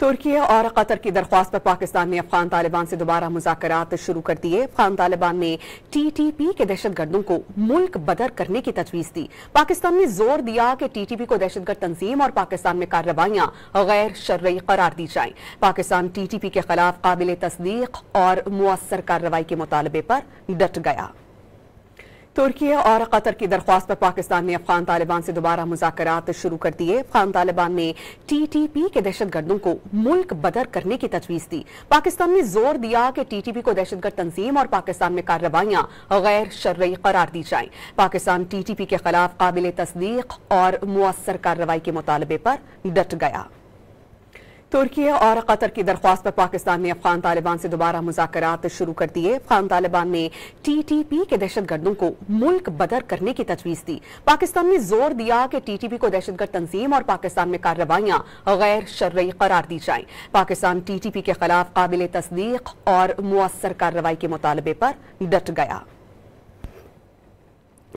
ترکی اور قطر کی درخواست پر پاکستان نے افغان طالبان سے دوبارہ مذاکرات شروع کر دیے۔ افغان طالبان نے ٹی ٹی پی کے دہشت گردوں کو ملک بدر کرنے کی تجویز دی۔ پاکستان نے زور دیا کہ ٹی ٹی پی کو دہشت گرد تنظیم اور پاکستان میں کارروائیاں غیر شرعی قرار دی جائیں۔ پاکستان ٹی ٹی پی کے خلاف قابل تصدیق اور مؤثر کارروائی کے مطالبے پر ڈٹ گیا۔ ترکی اور قطر کی درخواست پر پاکستان نے افغان طالبان سے دوبارہ مذاکرات شروع کر دیے۔ افغان طالبان نے ٹی ٹی پی کے دہشت گردوں کو ملک بدر کرنے کی تجویز دی۔ پاکستان نے زور دیا کہ ٹی ٹی پی کو دہشت گرد تنظیم اور پاکستان میں کارروائیاں غیر شرعی قرار دی جائیں۔ پاکستان ٹی ٹی پی کے خلاف قابل تصدیق اور مؤثر کارروائی کے مطالبے پر ڈٹ گیا۔ ترکی اور قطر کی درخواست پر پاکستان نے افغان طالبان سے دوبارہ مذاکرات شروع کر دیے۔ افغان طالبان نے ٹی ٹی پی کے دہشت گردوں کو ملک بدر کرنے کی تجویز دی۔ پاکستان نے زور دیا کہ ٹی ٹی پی کو دہشت گرد تنظیم اور پاکستان میں کارروائیاں غیر شرعی قرار دی جائیں۔ پاکستان ٹی ٹی پی کے خلاف قابل تصدیق اور مؤثر کارروائی کے مطالبے پر ڈٹ گیا۔